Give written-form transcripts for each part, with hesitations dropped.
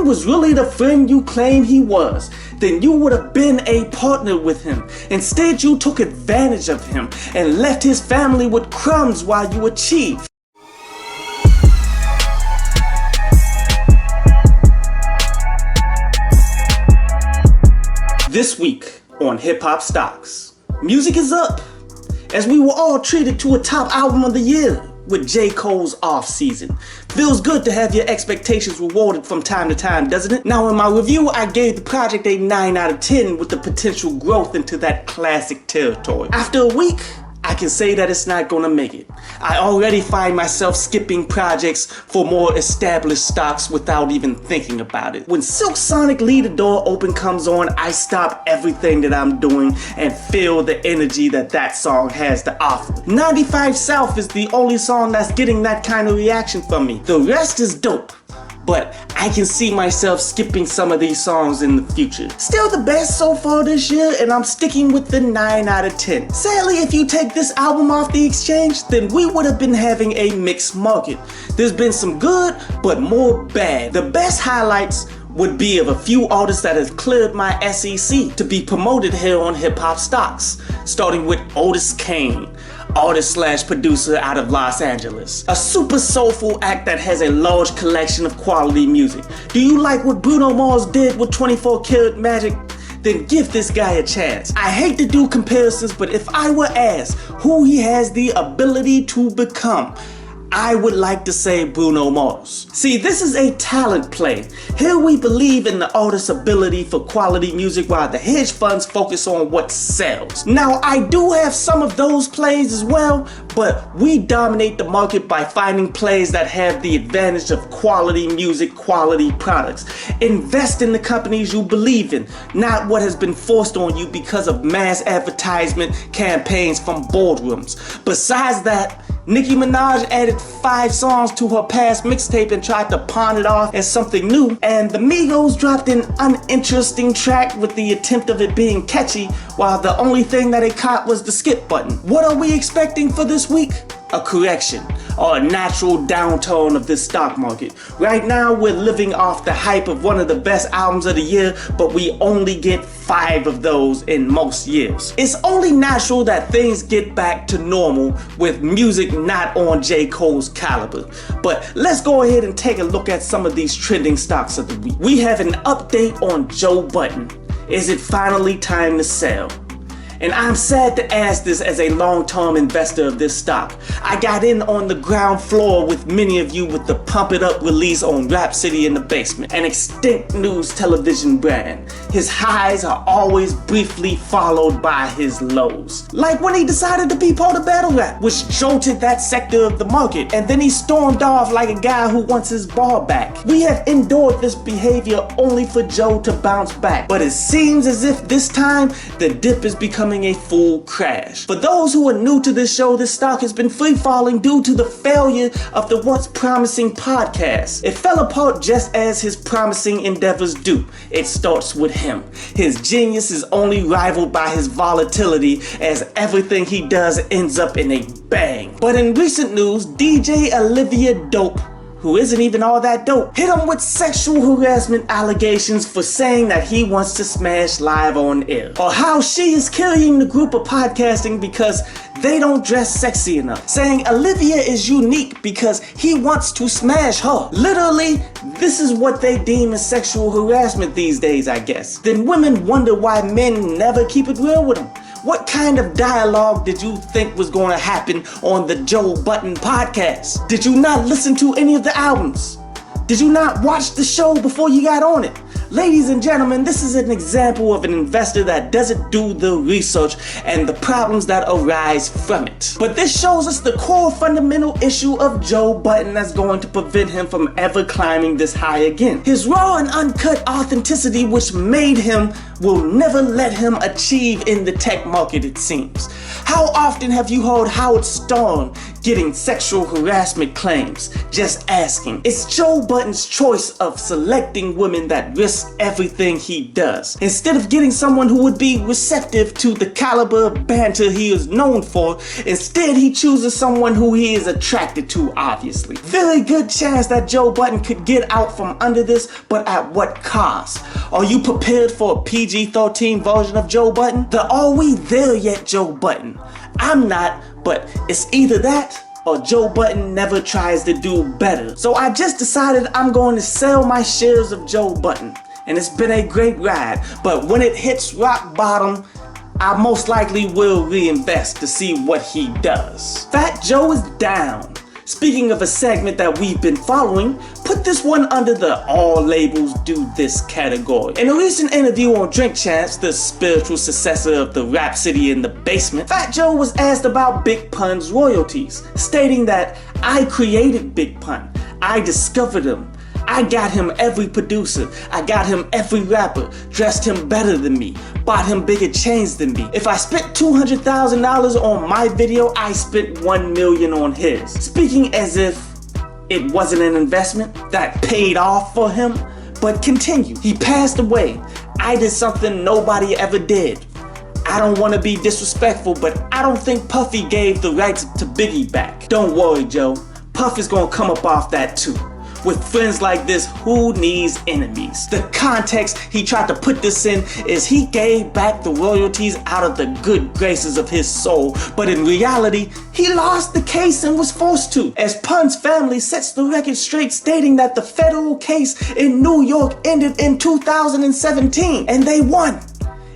was really the friend you claimed he was, then you would have been a partner with him. Instead, you took advantage of him and left his family with crumbs while you achieved. This week on Hip Hop Stocks, music is up, as we were all treated to a top album of the year with J. Cole's Off Season. Feels good to have your expectations rewarded from time to time, doesn't it? Now in my review, I gave the project a 9 out of 10 with the potential growth into that classic territory. After a week, I can say that it's not gonna make it. I already find myself skipping projects for more established stocks without even thinking about it. When Silk Sonic Leave the Door Open comes on, I stop everything that I'm doing and feel the energy that song has to offer. 95 South is the only song that's getting that kind of reaction from me. The rest is dope, but I can see myself skipping some of these songs in the future. Still the best so far this year, and I'm sticking with the 9 out of 10. Sadly, if you take this album off the exchange, then we would have been having a mixed market. There's been some good, but more bad. The best highlights would be of a few artists that have cleared my SEC to be promoted here on Hip Hop Stocks, starting with Otis Kane, artist/producer out of Los Angeles. A super soulful act that has a large collection of quality music. Do you like what Bruno Mars did with 24 Karat Magic? Then give this guy a chance. I hate to do comparisons, but if I were asked who he has the ability to become, I would like to say Bruno Mars. See, this is a talent play. Here we believe in the artist's ability for quality music while the hedge funds focus on what sells. Now, I do have some of those plays as well, but we dominate the market by finding plays that have the advantage of quality music, quality products. Invest in the companies you believe in, not what has been forced on you because of mass advertisement campaigns from boardrooms. Besides that, Nicki Minaj added 5 songs to her past mixtape and tried to pawn it off as something new, and the Migos dropped an uninteresting track with the attempt of it being catchy, while the only thing that it caught was the skip button. What are we expecting for this week? A correction, or a natural downturn of this stock market. Right now, we're living off the hype of one of the best albums of the year, but we only get 5 of those in most years. It's only natural that things get back to normal with music not on J. Cole's caliber. But let's go ahead and take a look at some of these trending stocks of the week. We have an update on Joe Budden. Is it finally time to sell? And I'm sad to ask this as a long-term investor of this stock. I got in on the ground floor with many of you with the Pump It Up release on Rhapsody in the Basement, an extinct news television brand. His highs are always briefly followed by his lows. Like when he decided to be part of battle rap, which jolted that sector of the market, and then he stormed off like a guy who wants his bar back. We have endured this behavior only for Joe to bounce back, but it seems as if this time the dip is becoming a full crash. For those who are new to this show, this stock has been free falling due to the failure of the once promising podcast. It fell apart just as his promising endeavors do. It starts with him. His genius is only rivaled by his volatility, as everything he does ends up in a bang. But in recent news, DJ Olivia Dope, who isn't even all that dope, hit him with sexual harassment allegations for saying that he wants to smash live on air. Or how she is carrying the group of podcasting because they don't dress sexy enough. Saying Olivia is unique because he wants to smash her. Literally, this is what they deem as sexual harassment these days, I guess. Then women wonder why men never keep it real with them. What kind of dialogue did you think was going to happen on the Joe Budden podcast? Did you not listen to any of the albums? Did you not watch the show before you got on it? Ladies and gentlemen, this is an example of an investor that doesn't do the research and the problems that arise from it. But this shows us the core fundamental issue of Joe Budden that's going to prevent him from ever climbing this high again. His raw and uncut authenticity, which made him, will never let him achieve in the tech market, it seems. How often have you heard Howard Stern getting sexual harassment claims. Just asking. It's Joe Budden's choice of selecting women that risk everything he does. Instead of getting someone who would be receptive to the caliber of banter he is known for, instead he chooses someone who he is attracted to, obviously. Very good chance that Joe Budden could get out from under this, but at what cost? Are you prepared for a PG-13 version of Joe Budden? The Are We There Yet Joe Budden? I'm not, but it's either that or Joe Budden never tries to do better. So I just decided I'm going to sell my shares of Joe Budden. And it's been a great ride, but when it hits rock bottom, I most likely will reinvest to see what he does. Fat Joe is down. Speaking of a segment that we've been following, put this one under the all labels do this category. In a recent interview on Drink Champs, the spiritual successor of the Rhapsody in the Basement, Fat Joe was asked about Big Pun's royalties, stating that I created Big Pun, I discovered him, I got him every producer, I got him every rapper, dressed him better than me, bought him bigger chains than me. If I spent $200,000 on my video, I spent $1 million on his. Speaking as if it wasn't an investment that paid off for him, but continue. He passed away. I did something nobody ever did. I don't want to be disrespectful, but I don't think Puffy gave the rights to Biggie back. Don't worry, Joe. Puff is gonna come up off that too. With friends like this, who needs enemies? The context he tried to put this in is he gave back the royalties out of the good graces of his soul, but in reality, he lost the case and was forced to, as Pun's family sets the record straight, stating that the federal case in New York ended in 2017, and they won.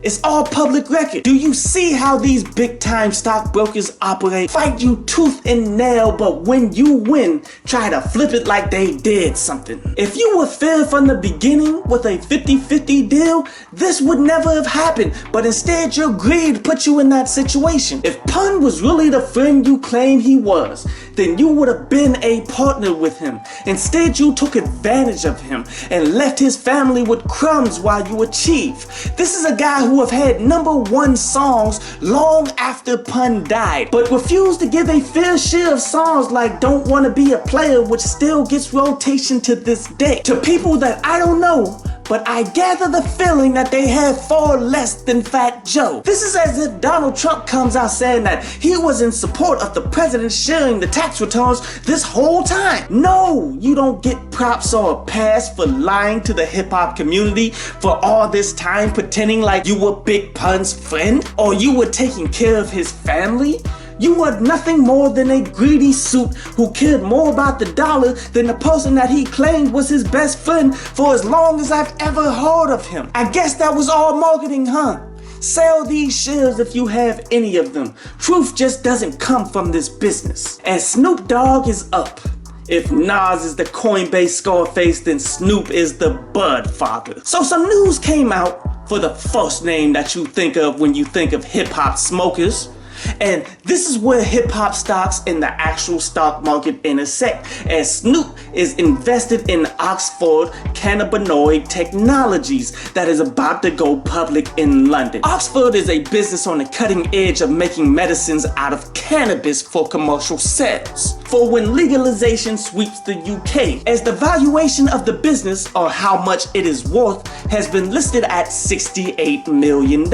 It's all public record. Do you see how these big time stockbrokers operate? Fight you tooth and nail, but when you win, try to flip it like they did something. If you were fair from the beginning with a 50-50 deal, this would never have happened, but instead your greed put you in that situation. If Pun was really the friend you claim he was, then you would have been a partner with him. Instead, you took advantage of him and left his family with crumbs while you achieve. This is a guy who have had #1 songs long after Pun died, but refused to give a fair share of songs like Don't Wanna Be a Player, which still gets rotation to this day. To people that I don't know, but I gather the feeling that they have far less than Fat Joe. This is as if Donald Trump comes out saying that he was in support of the president sharing the tax returns this whole time. No, you don't get props or a pass for lying to the hip-hop community for all this time pretending like you were Big Pun's friend or you were taking care of his family. You were nothing more than a greedy suit who cared more about the dollar than the person that he claimed was his best friend for as long as I've ever heard of him. I guess that was all marketing, huh? Sell these shares if you have any of them. Truth just doesn't come from this business. And Snoop Dogg is up. If Nas is the Coinbase Scarface, then Snoop is the Bud father. So some news came out for the first name that you think of when you think of hip-hop smokers. And this is where hip-hop stocks and the actual stock market intersect, as Snoop is invested in Oxford Cannabinoid Technologies that is about to go public in London. Oxford is a business on the cutting edge of making medicines out of cannabis for commercial sales, for when legalization sweeps the UK, as the valuation of the business, or how much it is worth, has been listed at $68 million.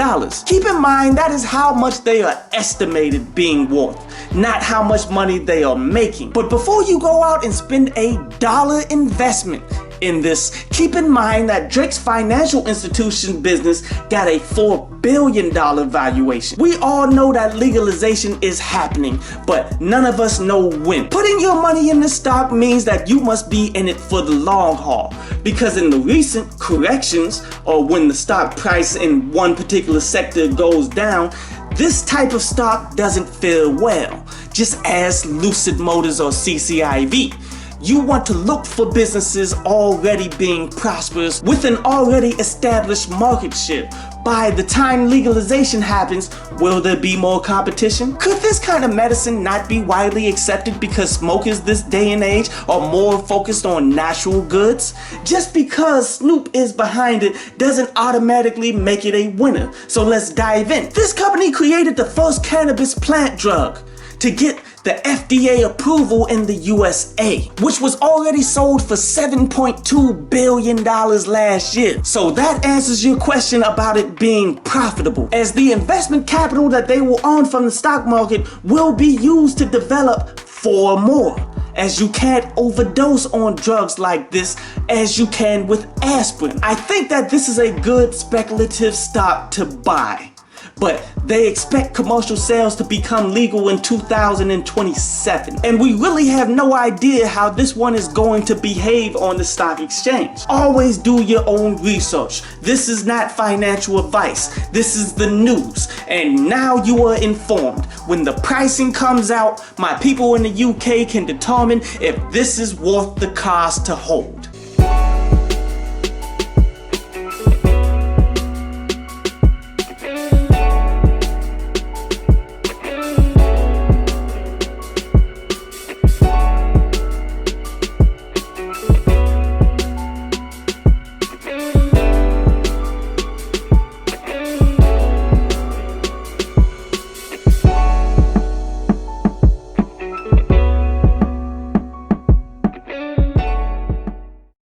Keep in mind that is how much they are estimated being worth, not how much money they are making. But before you go out and spend a dollar investment in this, keep in mind that Drake's financial institution business got a $4 billion valuation. We all know that legalization is happening, but none of us know when. Putting your money in the stock means that you must be in it for the long haul, because in the recent corrections, or when the stock price in one particular sector goes down, this type of stock doesn't fare well. Just ask Lucid Motors or CCIV. You want to look for businesses already being prosperous with an already established market share. By the time legalization happens, will there be more competition? Could this kind of medicine not be widely accepted because smokers this day and age are more focused on natural goods? Just because Snoop is behind it doesn't automatically make it a winner. So let's dive in. This company created the first cannabis plant drug to get the FDA approval in the USA, which was already sold for $7.2 billion last year. So that answers your question about it being profitable, as the investment capital that they will earn from the stock market will be used to develop 4 more, as you can't overdose on drugs like this as you can with aspirin. I think that this is a good speculative stock to buy, but they expect commercial sales to become legal in 2027. And we really have no idea how this one is going to behave on the stock exchange. Always do your own research. This is not financial advice. This is the news. And now you are informed. When the pricing comes out, my people in the UK can determine if this is worth the cost to hold.